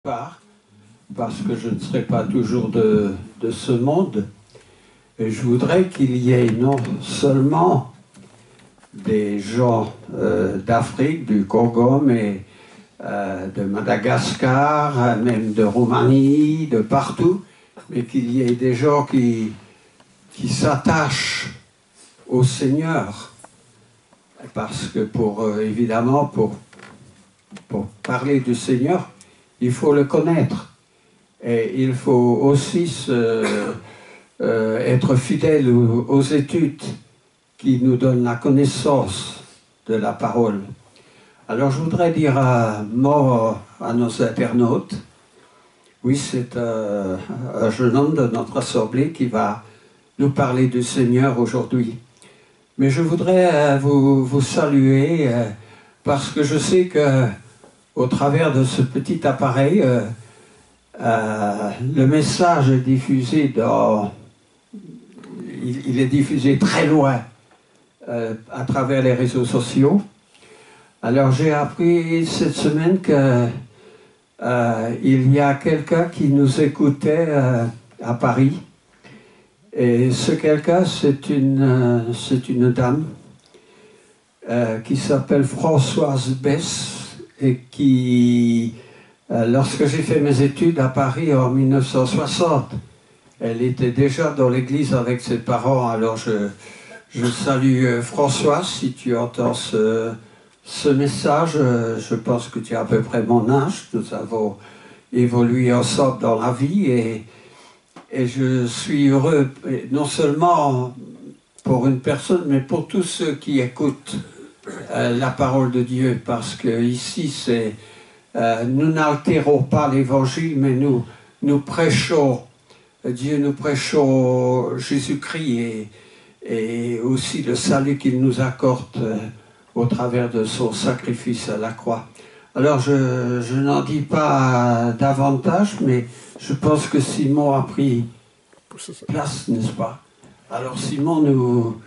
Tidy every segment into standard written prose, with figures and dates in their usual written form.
part, parce que je ne serai pas toujours de ce monde, et je voudrais qu'il y ait non seulement des gens d'Afrique, du Congo, mais de Madagascar, même de Roumanie, de partout, mais qu'il y ait des gens qui s'attachent au Seigneur, parce que évidemment, pour parler du Seigneur, il faut le connaître. Et il faut aussi être fidèle aux études qui nous donnent la connaissance de la parole. Alors je voudrais dire un mot à nos internautes. Oui, c'est un jeune homme de notre assemblée qui va nous parler du Seigneur aujourd'hui. Mais je voudrais vous saluer parce que je sais que au travers de ce petit appareil, le message est diffusé il est diffusé très loin à travers les réseaux sociaux. Alors j'ai appris cette semaine que il y a quelqu'un qui nous écoutait à Paris. Et ce quelqu'un, c'est une dame qui s'appelle Françoise Bess et qui, lorsque j'ai fait mes études à Paris en 1960, elle était déjà dans l'église avec ses parents. Alors je salue Françoise, si tu entends ce message. Je pense que tu as à peu près mon âge. Nous avons évolué ensemble dans la vie et je suis heureux, non seulement pour une personne, mais pour tous ceux qui écoutent la parole de Dieu, parce que ici, nous n'altérons pas l'évangile, mais nous prêchons Dieu, nous prêchons Jésus-Christ et aussi le salut qu'il nous accorde au travers de son sacrifice à la croix. Alors je n'en dis pas davantage, mais je pense que Simon a pris place, n'est-ce pas? Alors Simon, nous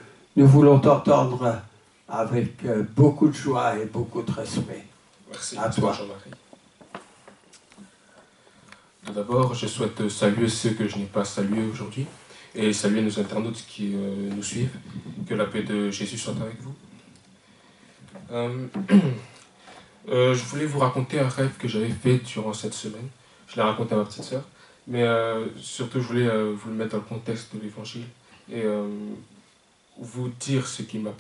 voulons t'entendre avec beaucoup de joie et beaucoup de respect. Merci à toi. Jean-Marie. Tout d'abord, je souhaite saluer ceux que je n'ai pas salués aujourd'hui et saluer nos internautes qui nous suivent. Que la paix de Jésus soit avec vous. Je voulais vous raconter un rêve que j'avais fait durant cette semaine. Je l'ai raconté à ma petite sœur, mais surtout je voulais vous le mettre dans le contexte de l'évangile et vous dire ce qui m'a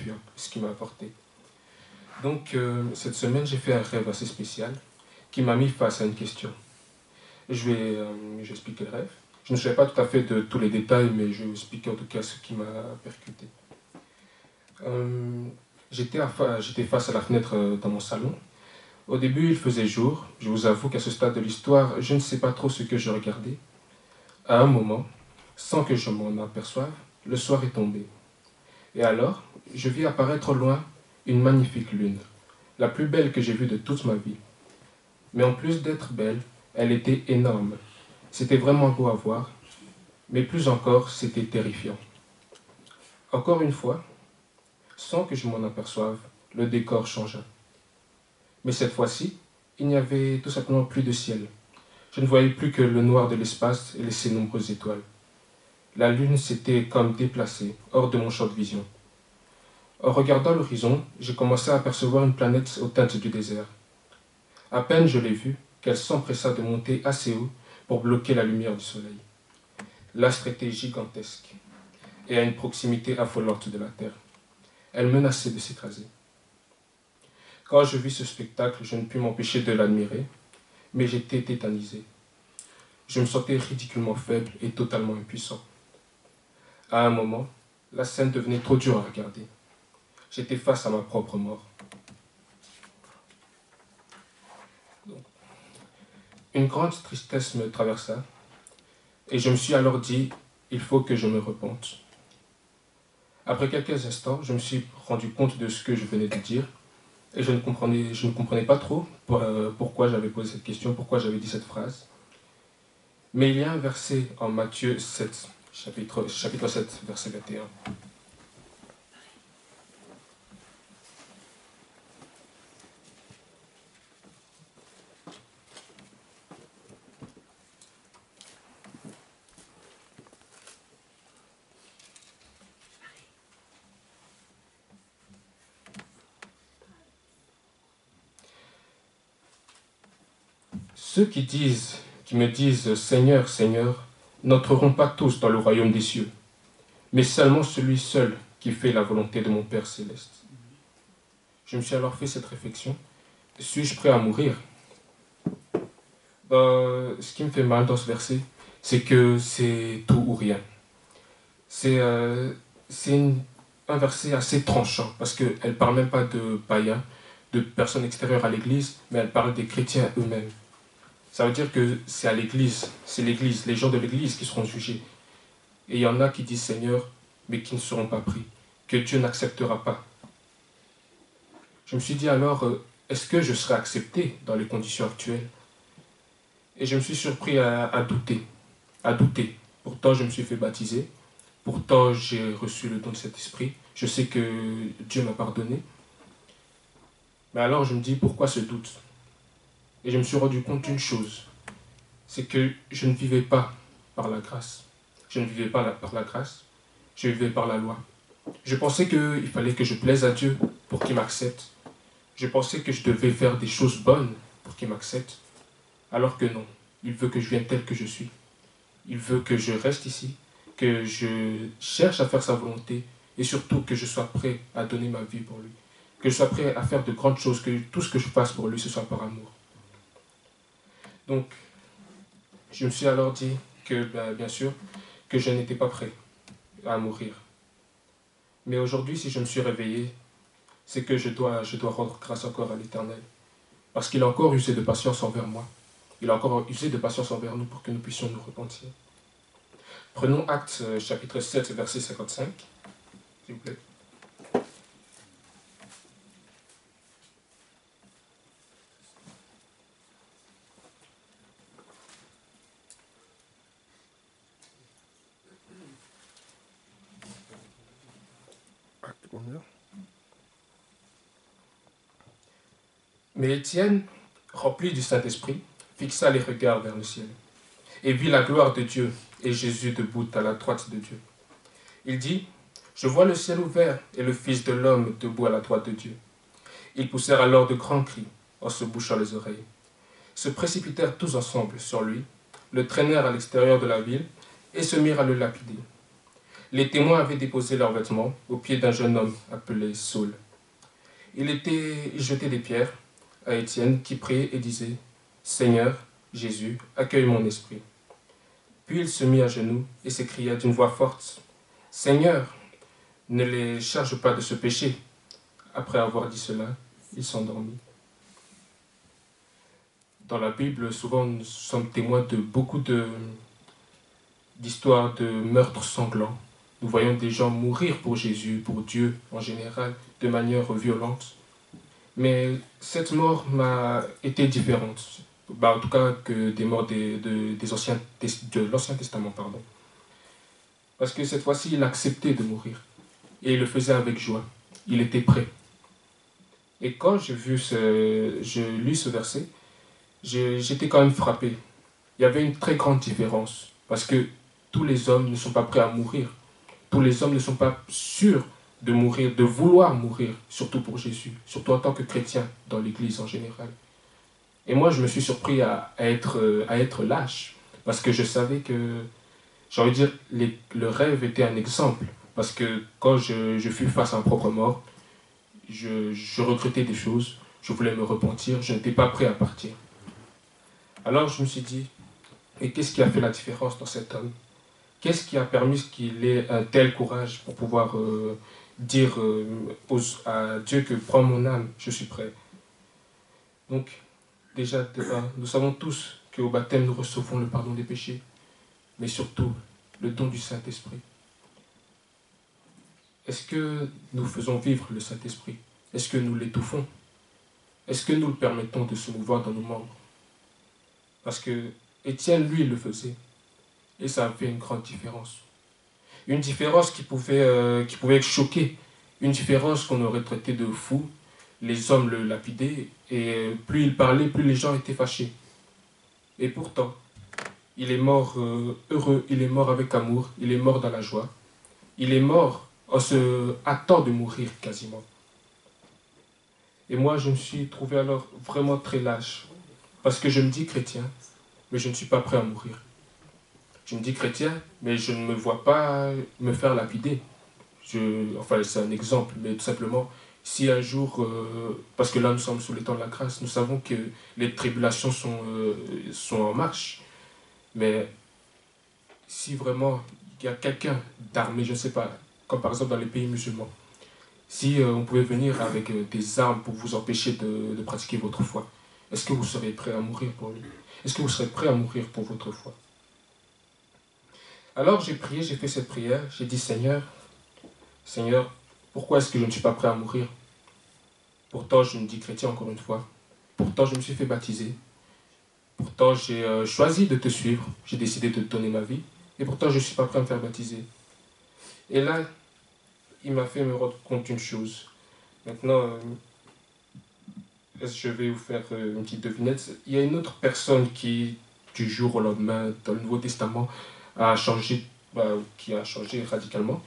apporté. Donc cette semaine, j'ai fait un rêve assez spécial qui m'a mis face à une question. Je vais expliquer le rêve. Je ne sais pas tout à fait de tous les détails, mais je vais vous expliquer en tout cas ce qui m'a percuté. J'étais face à la fenêtre dans mon salon. Au début, il faisait jour. Je vous avoue qu'à ce stade de l'histoire, je ne sais pas trop ce que je regardais. À un moment, sans que je m'en aperçoive, le soir est tombé. Et alors, je vis apparaître au loin une magnifique lune, la plus belle que j'ai vue de toute ma vie. Mais en plus d'être belle, elle était énorme. C'était vraiment beau à voir, mais plus encore, c'était terrifiant. Encore une fois, sans que je m'en aperçoive, le décor changea. Mais cette fois-ci, il n'y avait tout simplement plus de ciel. Je ne voyais plus que le noir de l'espace et ses nombreuses étoiles. La lune s'était comme déplacée, hors de mon champ de vision. En regardant l'horizon, j'ai commencé à apercevoir une planète aux teintes du désert. À peine je l'ai vue, qu'elle s'empressa de monter assez haut pour bloquer la lumière du soleil. L'astre était gigantesque et à une proximité affolante de la Terre. Elle menaçait de s'écraser. Quand je vis ce spectacle, je ne pus m'empêcher de l'admirer, mais j'étais tétanisé. Je me sentais ridiculement faible et totalement impuissant. À un moment, la scène devenait trop dure à regarder. J'étais face à ma propre mort. Une grande tristesse me traversa, et je me suis alors dit, il faut que je me repente. Après quelques instants, je me suis rendu compte de ce que je venais de dire, et je ne comprenais pas trop pourquoi j'avais posé cette question, pourquoi j'avais dit cette phrase. Mais il y a un verset en Matthieu 7, chapitre 7, verset 21. Ceux qui me disent Seigneur, Seigneur, n'entreront pas tous dans le royaume des cieux, mais seulement celui seul qui fait la volonté de mon Père céleste. Je me suis alors fait cette réflexion. Suis-je prêt à mourir? Ce qui me fait mal dans ce verset, c'est que c'est tout ou rien. C'est un verset assez tranchant, parce qu'elle ne parle même pas de païens, de personnes extérieures à l'Église, mais elle parle des chrétiens eux-mêmes. Ça veut dire que c'est à l'Église, c'est l'Église, les gens de l'Église qui seront jugés. Et il y en a qui disent Seigneur, mais qui ne seront pas pris, que Dieu n'acceptera pas. Je me suis dit alors, est-ce que je serai accepté dans les conditions actuelles? Et je me suis surpris à douter. Pourtant, je me suis fait baptiser. Pourtant, j'ai reçu le don de cet esprit. Je sais que Dieu m'a pardonné. Mais alors, je me dis, pourquoi ce doute? Et je me suis rendu compte d'une chose. C'est que je ne vivais pas par la grâce. Je ne vivais pas par la grâce. Je vivais par la loi. Je pensais qu'il fallait que je plaise à Dieu pour qu'il m'accepte. Je pensais que je devais faire des choses bonnes pour qu'il m'accepte. Alors que non. Il veut que je vienne tel que je suis. Il veut que je reste ici, que je cherche à faire sa volonté et surtout que je sois prêt à donner ma vie pour lui. Que je sois prêt à faire de grandes choses, que tout ce que je fasse pour lui, ce soit par amour. Donc, je me suis alors dit que, bien sûr, que je n'étais pas prêt à mourir. Mais aujourd'hui, si je me suis réveillé, c'est que je dois rendre grâce encore à l'Éternel. Parce qu'il a encore usé de patience envers moi. Il a encore usé de patience envers nous pour que nous puissions nous repentir. Prenons Actes chapitre 7, verset 55, s'il vous plaît. Mais Étienne, rempli du Saint-Esprit, fixa les regards vers le ciel et vit la gloire de Dieu et Jésus debout à la droite de Dieu. Il dit, « Je vois le ciel ouvert et le Fils de l'homme debout à la droite de Dieu. » Ils poussèrent alors de grands cris en se bouchant les oreilles. Se précipitèrent tous ensemble sur lui, le traînèrent à l'extérieur de la ville et se mirent à le lapider. Les témoins avaient déposé leurs vêtements aux pieds d'un jeune homme appelé Saul. Il jetait des pierres à Étienne qui priait et disait « Seigneur, Jésus, accueille mon esprit. » Puis il se mit à genoux et s'écria d'une voix forte « Seigneur, ne les charge pas de ce péché. » Après avoir dit cela, il s'endormit. Dans la Bible, souvent nous sommes témoins de beaucoup d'histoires de meurtres sanglants. Nous voyons des gens mourir pour Jésus, pour Dieu en général, de manière violente. Mais cette mort m'a été différente, en tout cas que des morts de l'Ancien Testament. Pardon. Parce que cette fois-ci, il acceptait de mourir. Et il le faisait avec joie. Il était prêt. Et quand j'ai lu ce verset, j'étais quand même frappé. Il y avait une très grande différence. Parce que tous les hommes ne sont pas prêts à mourir. Tous les hommes ne sont pas sûrs de mourir, de vouloir mourir, surtout pour Jésus, surtout en tant que chrétien dans l'Église en général. Et moi, je me suis surpris à être lâche, parce que je savais que, j'ai envie de dire, le rêve était un exemple. Parce que quand je fus face à ma propre mort, je regrettais des choses, je voulais me repentir, je n'étais pas prêt à partir. Alors je me suis dit, et qu'est-ce qui a fait la différence dans cet homme? Qu'est-ce qui a permis qu'il ait un tel courage pour pouvoir dire à Dieu que prends mon âme, je suis prêt. Donc, déjà, nous savons tous qu'au baptême, nous recevons le pardon des péchés, mais surtout le don du Saint-Esprit. Est-ce que nous faisons vivre le Saint-Esprit? Est-ce que nous l'étouffons? Est-ce que nous le permettons de se mouvoir dans nos membres? Parce que Étienne, lui, le faisait. Et ça a fait une grande différence. Une différence qui pouvait choquer. Une différence qu'on aurait traité de fou. Les hommes le lapidaient. Et plus il parlait, plus les gens étaient fâchés. Et pourtant, il est mort heureux. Il est mort avec amour. Il est mort dans la joie. Il est mort en se hâtant de mourir quasiment. Et moi, je me suis trouvé alors vraiment très lâche. Parce que je me dis chrétien, mais je ne suis pas prêt à mourir. Je me dis chrétien, mais je ne me vois pas me faire lapider. Enfin, c'est un exemple, mais tout simplement, si un jour, parce que là nous sommes sous les temps de la grâce, nous savons que les tribulations sont en marche, mais si vraiment il y a quelqu'un d'armé, je ne sais pas, comme par exemple dans les pays musulmans, si on pouvait venir avec des armes pour vous empêcher de pratiquer votre foi, est-ce que vous serez prêt à mourir pour lui? Est-ce que vous serez prêt à mourir pour votre foi? Alors j'ai prié, j'ai fait cette prière, j'ai dit Seigneur, pourquoi est-ce que je ne suis pas prêt à mourir? Pourtant je me dis chrétien encore une fois, pourtant je me suis fait baptiser, pourtant j'ai choisi de te suivre, j'ai décidé de te donner ma vie, et pourtant je ne suis pas prêt à me faire baptiser. Et là, il m'a fait me rendre compte d'une chose. Maintenant, je vais vous faire une petite devinette. Il y a une autre personne qui, du jour au lendemain, dans le Nouveau Testament, qui a changé radicalement.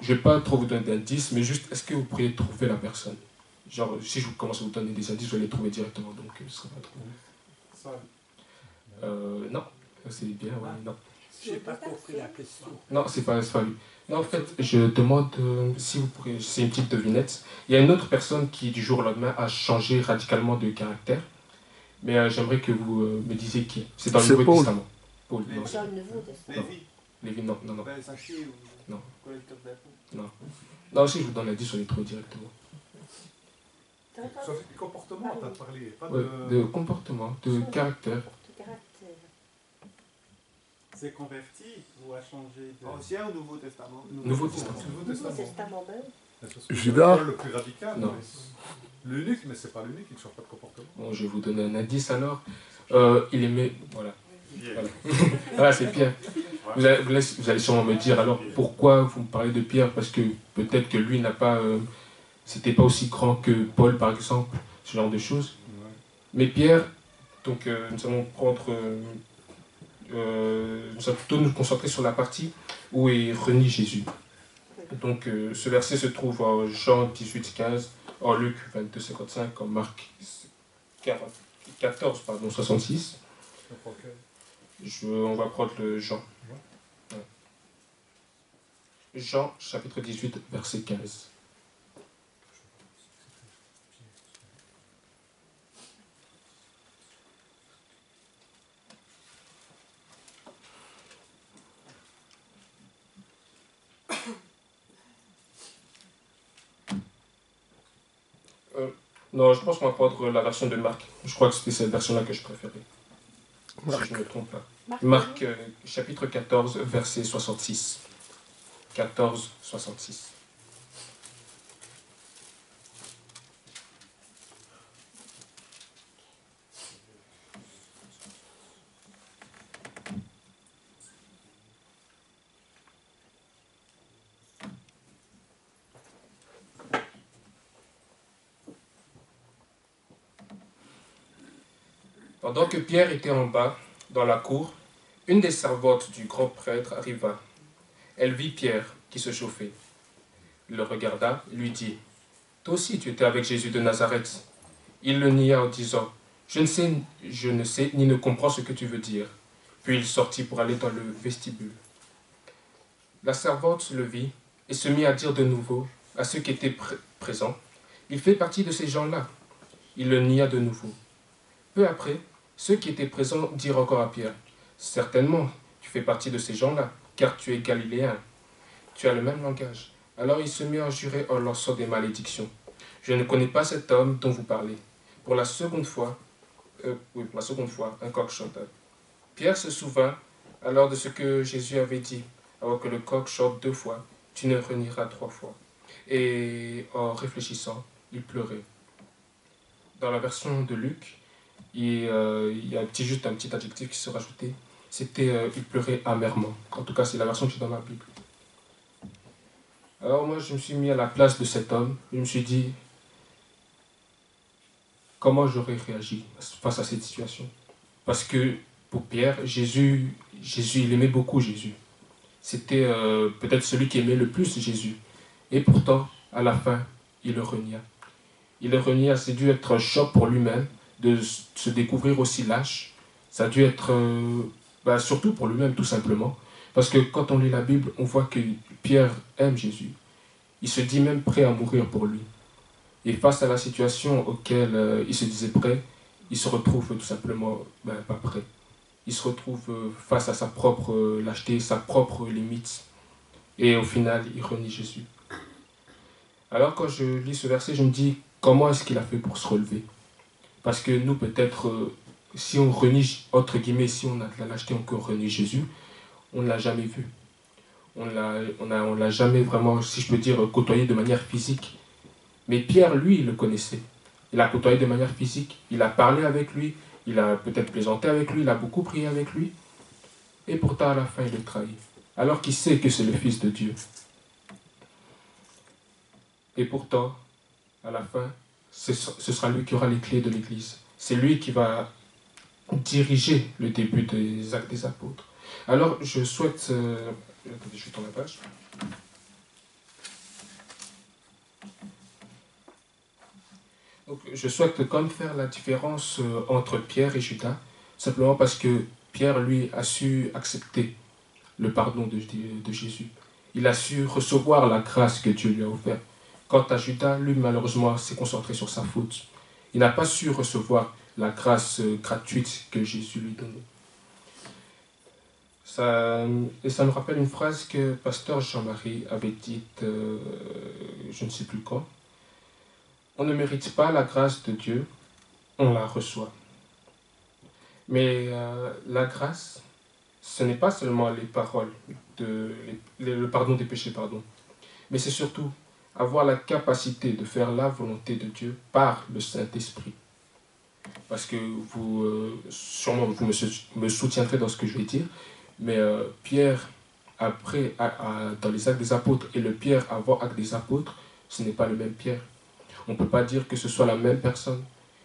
Je ne vais pas trop vous donner d'indices, mais juste, est-ce que vous pourriez trouver la personne? Genre, si je commence à vous donner des indices, vous allez les trouver directement, donc ce ne sera pas trop... Non, c'est bien, ouais, non. Je n'ai pas compris la question. Non, c'est pas lui. Non, en fait, je demande si vous pourriez... C'est une petite devinette. Il y a une autre personne qui, du jour au lendemain, a changé radicalement de caractère. Mais j'aimerais que vous me disiez qui. C'est dans le Nouveau Testament. Paul, non. Dans le Nouveau Testament. Lévi, non, non, non. Zaché ou Non. collecteur d'impôts. Non. Non, si je vous donne l'indice, on les trouve directement. Ça fait du comportement, tu as parlé. Pas Ouais, de comportement, de caractère. De caractère. C'est converti ou a changé de... Ancien ou Nouveau Testament? Nouveau Testament. Nouveau Nouveau Testament. Testament même. Judas. Le plus radical. Non. L'unique, mais c'est pas l'unique, il ne change pas de comportement. Bon, je vais vous donner un indice alors. Il aimait... Voilà. Voilà, c'est Pierre. Vous allez sûrement me dire alors pourquoi vous me parlez de Pierre, parce que peut-être que lui n'a pas... c'était pas aussi grand que Paul par exemple, ce genre de choses. Mais Pierre, donc nous allons prendre... nous allons plutôt nous concentrer sur la partie où est renie Jésus. Donc ce verset se trouve en Jean 18, 15, en Luc 22, 55, en Marc 14, 66. On va prendre le Jean. Ouais. Jean, chapitre 18, verset 15. Non, je pense qu'on va prendre la version de Marc. Je crois que c'était cette version-là que je préférais. Si je ne me trompe pas. Marc, chapitre 14, verset 66. 14, 66. Pendant que Pierre était en bas, dans la cour, une des servantes du grand prêtre arriva. Elle vit Pierre qui se chauffait. Il le regarda, lui dit, « Toi aussi tu étais avec Jésus de Nazareth. » Il le nia en disant, « Je ne sais ni ne comprends ce que tu veux dire. » Puis il sortit pour aller dans le vestibule. La servante le vit et se mit à dire de nouveau à ceux qui étaient présents, « Il fait partie de ces gens-là. » Il le nia de nouveau. Peu après, ceux qui étaient présents dirent encore à Pierre, « Certainement, tu fais partie de ces gens-là, car tu es galiléen. Tu as le même langage. » Alors il se mit à jurer en lançant des malédictions. « Je ne connais pas cet homme dont vous parlez. » Pour la seconde fois, un coq chanta. Pierre se souvint alors de ce que Jésus avait dit, avant que le coq chante 2 fois, tu ne renieras 3 fois. Et en réfléchissant, il pleurait. Dans la version de Luc, il y a juste un petit adjectif qui se rajoutait. C'était il pleurait amèrement. En tout cas, c'est la version que j'ai dans ma Bible. Alors moi, je me suis mis à la place de cet homme. Je me suis dit, comment j'aurais réagi face à cette situation? Parce que pour Pierre, Jésus, il aimait beaucoup Jésus. C'était peut-être celui qui aimait le plus Jésus. Et pourtant, à la fin, il le renia. Il le renia, c'est dû être un choc pour lui-même, de se découvrir aussi lâche. Ça a dû être, surtout pour lui-même tout simplement. Parce que quand on lit la Bible, on voit que Pierre aime Jésus. Il se dit même prêt à mourir pour lui. Et face à la situation auquel il se disait prêt, il se retrouve tout simplement pas prêt. Il se retrouve face à sa propre lâcheté, sa propre limite. Et au final, il renie Jésus. Alors quand je lis ce verset, je me dis, comment est-ce qu'il a fait pour se relever? Parce que nous, peut-être, si on renie, entre guillemets, si on a de la lâcheté, on renie Jésus, on ne l'a jamais vu. On l'a jamais vraiment, si je peux dire, côtoyé de manière physique. Mais Pierre, lui, il le connaissait. Il a côtoyé de manière physique, il a parlé avec lui, il a peut-être plaisanté avec lui, il a beaucoup prié avec lui. Et pourtant, à la fin, il le trahit. Alors qu'il sait que c'est le Fils de Dieu. Et pourtant, à la fin, ce sera lui qui aura les clés de l'Église. C'est lui qui va diriger le début des Actes des Apôtres. Alors, je souhaite... Attendez, je tourne la page. Donc, je souhaite quand même faire la différence entre Pierre et Judas, simplement parce que Pierre, lui, a su accepter le pardon de Jésus. Il a su recevoir la grâce que Dieu lui a offerte. Quant à Judas, lui, malheureusement, s'est concentré sur sa faute. Il n'a pas su recevoir la grâce gratuite que Jésus lui donnait. Ça me rappelle une phrase que pasteur Jean-Marie avait dite, je ne sais plus quand. On ne mérite pas la grâce de Dieu, on la reçoit. Mais la grâce, ce n'est pas seulement les paroles, le pardon des péchés, pardon, mais c'est surtout avoir la capacité de faire la volonté de Dieu par le Saint-Esprit. Parce que sûrement vous me soutiendrez dans ce que je vais dire, mais Pierre, après, dans les Actes des Apôtres, et le Pierre avant Actes des Apôtres, ce n'est pas le même Pierre. On ne peut pas dire que ce soit la même personne.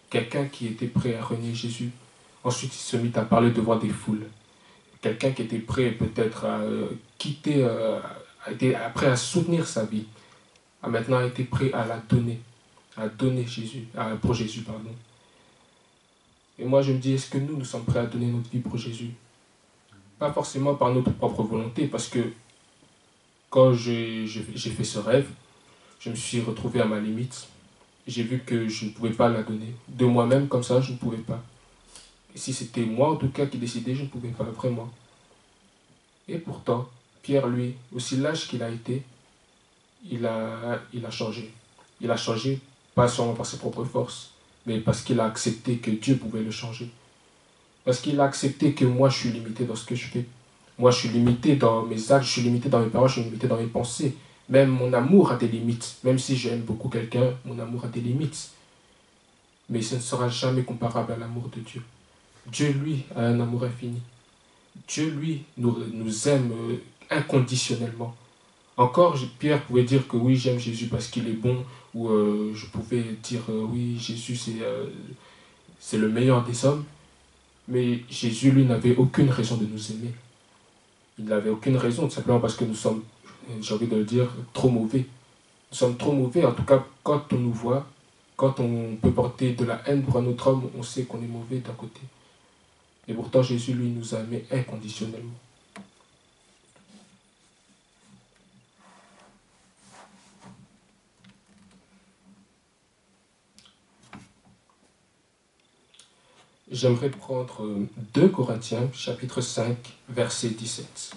Quelqu'un qui était prêt à renier Jésus. Ensuite, il se mit à parler devant des foules. Quelqu'un qui était prêt peut-être à quitter, prêt à soutenir sa vie, a maintenant été prêt à la donner, Jésus, pour Jésus, pardon. Et moi, je me dis, est-ce que nous sommes prêts à donner notre vie pour Jésus? Pas forcément par notre propre volonté, parce que quand j'ai fait ce rêve, je me suis retrouvé à ma limite. J'ai vu que je ne pouvais pas la donner. De moi-même, comme ça, je ne pouvais pas. Et si c'était moi, en tout cas, qui décidais, je ne pouvais pas, vraiment. Et pourtant, Pierre, lui, aussi lâche qu'il a été, il a changé. Il a changé, pas seulement par ses propres forces, mais parce qu'il a accepté que Dieu pouvait le changer. Parce qu'il a accepté que moi, je suis limité dans ce que je fais. Moi, je suis limité dans mes actes, je suis limité dans mes paroles, je suis limité dans mes pensées. Même mon amour a des limites. Même si j'aime beaucoup quelqu'un, mon amour a des limites. Mais ce ne sera jamais comparable à l'amour de Dieu. Dieu, lui, a un amour infini. Dieu, lui, nous aime inconditionnellement. Encore, Pierre pouvait dire que oui, j'aime Jésus parce qu'il est bon, ou je pouvais dire oui, Jésus, c'est le meilleur des hommes. Mais Jésus, lui, n'avait aucune raison de nous aimer. Il n'avait aucune raison, tout simplement parce que nous sommes, j'ai envie de le dire, trop mauvais. Nous sommes trop mauvais, en tout cas, quand on nous voit, quand on peut porter de la haine pour un autre homme, on sait qu'on est mauvais d'un côté. Et pourtant, Jésus, lui, nous a aimés inconditionnellement. J'aimerais prendre 2 Corinthiens, chapitre 5, verset 17.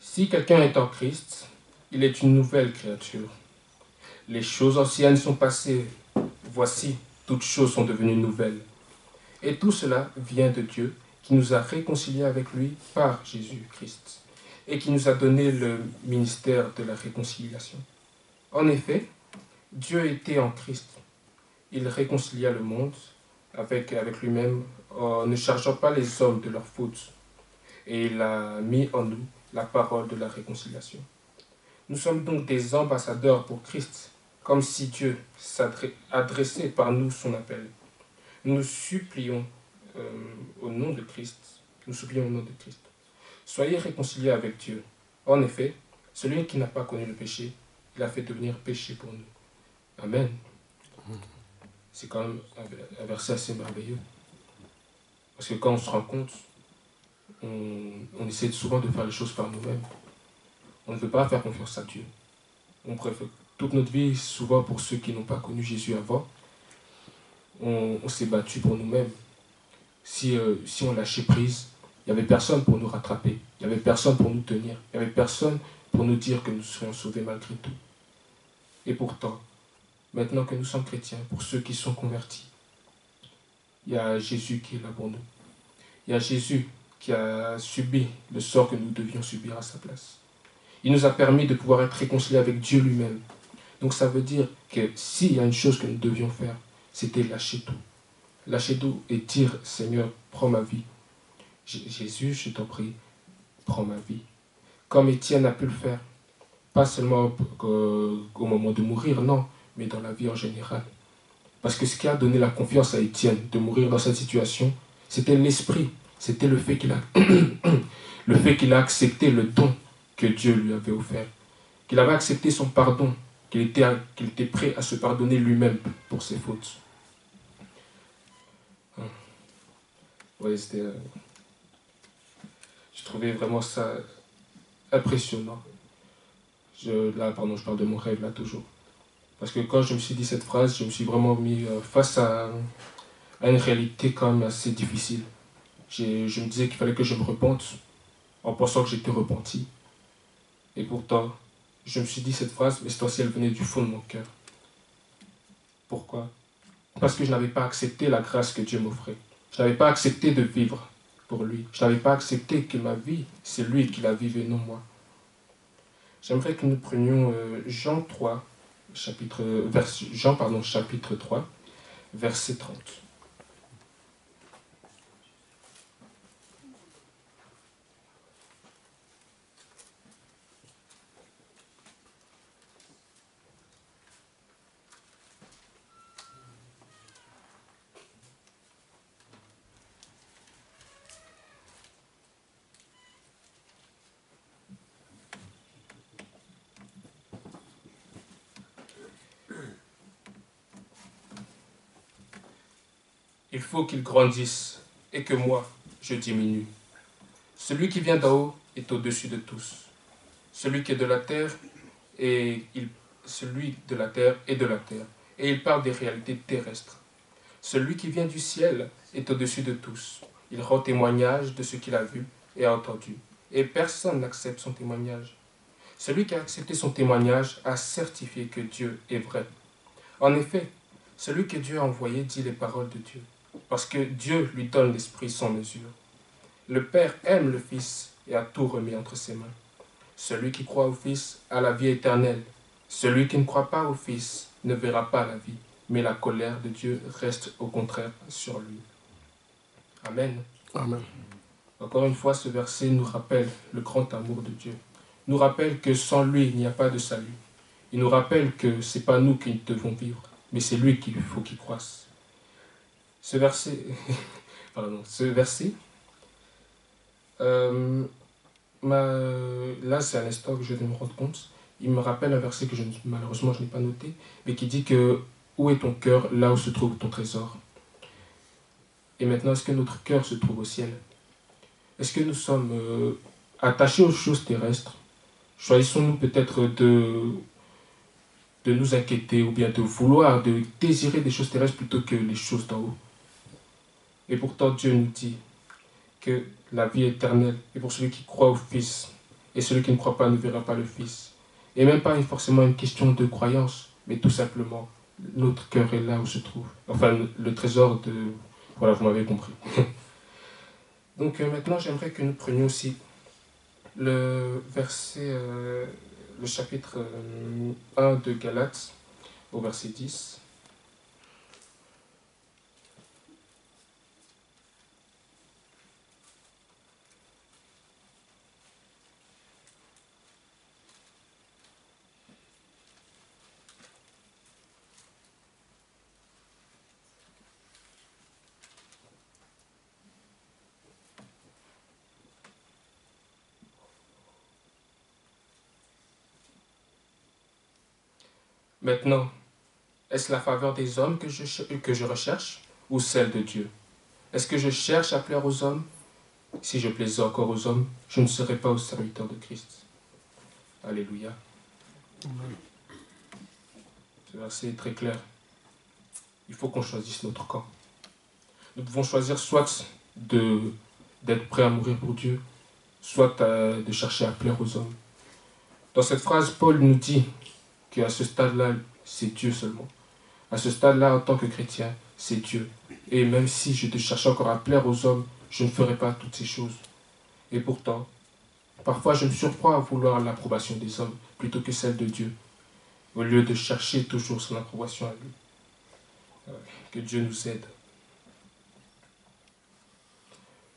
Si quelqu'un est en Christ, il est une nouvelle créature. Les choses anciennes sont passées. Voici, toutes choses sont devenues nouvelles. Et tout cela vient de Dieu, qui nous a réconciliés avec lui par Jésus-Christ, et qui nous a donné le ministère de la réconciliation. En effet, Dieu était en Christ. Il réconcilia le monde avec lui-même, en ne chargeant pas les hommes de leurs fautes. Et il a mis en nous la parole de la réconciliation. Nous sommes donc des ambassadeurs pour Christ, comme si Dieu adressait par nous son appel. Nous supplions au nom de Christ. Nous supplions au nom de Christ. Soyez réconciliés avec Dieu. En effet, celui qui n'a pas connu le péché, il a fait devenir péché pour nous. Amen. C'est quand même un verset assez merveilleux. Parce que quand on se rend compte, on essaie souvent de faire les choses par nous-mêmes. On ne veut pas faire confiance à Dieu. On préfère toute notre vie, souvent pour ceux qui n'ont pas connu Jésus avant, on s'est battu pour nous-mêmes. Si on lâchait prise, il n'y avait personne pour nous rattraper. Il n'y avait personne pour nous tenir. Il n'y avait personne pour nous dire que nous serions sauvés malgré tout. Et pourtant, maintenant que nous sommes chrétiens, pour ceux qui sont convertis, il y a Jésus qui est là pour nous. Il y a Jésus qui a subi le sort que nous devions subir à sa place. Il nous a permis de pouvoir être réconciliés avec Dieu lui-même. Donc ça veut dire que s'il y a une chose que nous devions faire, c'était lâcher tout. Lâcher tout et dire, Seigneur, prends ma vie. Jésus, je t'en prie, prends ma vie. Comme Étienne a pu le faire. Pas seulement au moment de mourir, non, mais dans la vie en général. Parce que ce qui a donné la confiance à Étienne de mourir dans cette situation, c'était l'esprit. C'était le fait qu'il a, le fait qu'il a accepté le don que Dieu lui avait offert. Qu'il avait accepté son pardon, qu'il était prêt à se pardonner lui-même pour ses fautes. Ouais, je trouvais vraiment ça impressionnant. Je parle de mon rêve là toujours. Parce que quand je me suis dit cette phrase, je me suis vraiment mis face à une réalité quand même assez difficile. Je me disais qu'il fallait que je me repente en pensant que j'étais repenti. Et pourtant, je me suis dit cette phrase, mais cette fois-ci elle venait du fond de mon cœur. Pourquoi? Parce que je n'avais pas accepté la grâce que Dieu m'offrait. Je n'avais pas accepté de vivre pour lui. Je n'avais pas accepté que ma vie, c'est lui qui la vive et non moi. J'aimerais que nous prenions Jean 3, chapitre 3, verset 30. Il faut qu'il grandisse et que moi, je diminue. Celui qui vient d'en haut est au-dessus de tous. Celui qui est de la terre celui de la terre est de la terre. Et il parle des réalités terrestres. Celui qui vient du ciel est au-dessus de tous. Il rend témoignage de ce qu'il a vu et a entendu. Et personne n'accepte son témoignage. Celui qui a accepté son témoignage a certifié que Dieu est vrai. En effet, celui que Dieu a envoyé dit les paroles de Dieu, parce que Dieu lui donne l'Esprit sans mesure. Le Père aime le Fils et a tout remis entre ses mains. Celui qui croit au Fils a la vie éternelle. Celui qui ne croit pas au Fils ne verra pas la vie, mais la colère de Dieu reste au contraire sur lui. Amen. Amen. Encore une fois, ce verset nous rappelle le grand amour de Dieu. Il nous rappelle que sans lui, il n'y a pas de salut. Il nous rappelle que ce n'est pas nous qui devons vivre, mais c'est lui qu'il faut qu'il croisse. Ce verset, là c'est à l'instant que je viens de me rendre compte, il me rappelle un verset que malheureusement je n'ai pas noté, mais qui dit que « Où est ton cœur, là où se trouve ton trésor ?» Et maintenant, est-ce que notre cœur se trouve au ciel? Est-ce que nous sommes attachés aux choses terrestres? Choisissons-nous peut-être de nous inquiéter ou bien de vouloir, de désirer des choses terrestres plutôt que les choses d'en haut? Et pourtant, Dieu nous dit que la vie éternelle est pour celui qui croit au Fils, et celui qui ne croit pas ne verra pas le Fils. Et même pas forcément une question de croyance, mais tout simplement, notre cœur est là où se trouve. Enfin, le trésor de... Voilà, vous m'avez compris. Donc maintenant, j'aimerais que nous prenions aussi le verset, le chapitre 1 de Galates, au verset 10. Maintenant, est-ce la faveur des hommes que je recherche ou celle de Dieu? Est-ce que je cherche à plaire aux hommes? Si je plaisais encore aux hommes, je ne serais pas au serviteur de Christ. Alléluia. Ce verset est très clair. Il faut qu'on choisisse notre camp. Nous devons choisir soit d'être prêts à mourir pour Dieu, soit de chercher à plaire aux hommes. Dans cette phrase, Paul nous dit qu'à ce stade-là, c'est Dieu seulement. À ce stade-là, en tant que chrétien, c'est Dieu. Et même si je te cherche encore à plaire aux hommes, je ne ferai pas toutes ces choses. Et pourtant, parfois je me surprends à vouloir l'approbation des hommes plutôt que celle de Dieu, au lieu de chercher toujours son approbation à lui. Que Dieu nous aide.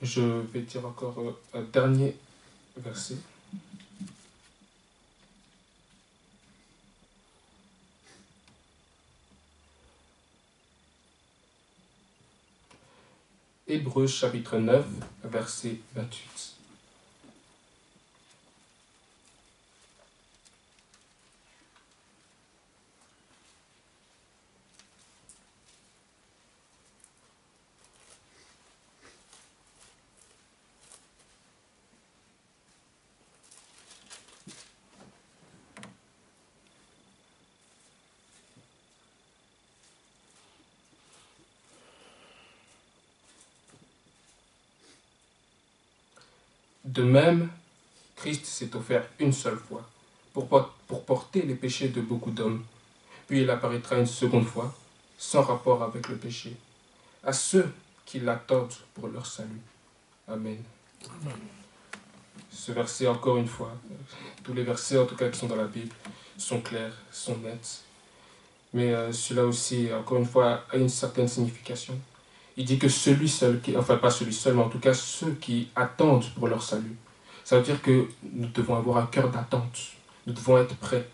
Je vais dire encore un dernier verset. Hébreux chapitre 9, verset 28. De même, Christ s'est offert une seule fois pour porter les péchés de beaucoup d'hommes. Puis il apparaîtra une seconde fois, sans rapport avec le péché, à ceux qui l'attendent pour leur salut. Amen. Amen. Ce verset, encore une fois, tous les versets en tout cas qui sont dans la Bible sont clairs, sont nets. Mais cela aussi, encore une fois, a une certaine signification. Il dit que celui seul, enfin pas celui seul, mais en tout cas ceux qui attendent pour leur salut. Ça veut dire que nous devons avoir un cœur d'attente. Nous devons être prêts.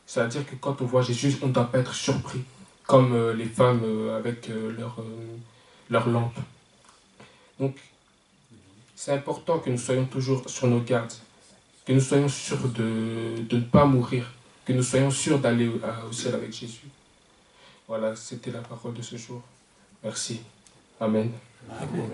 Ça veut dire que quand on voit Jésus, on ne doit pas être surpris, comme les femmes avec leur lampe. Donc, c'est important que nous soyons toujours sur nos gardes, que nous soyons sûrs de ne pas mourir, que nous soyons sûrs d'aller au ciel avec Jésus. Voilà, c'était la parole de ce jour. Merci. Amen. Amen.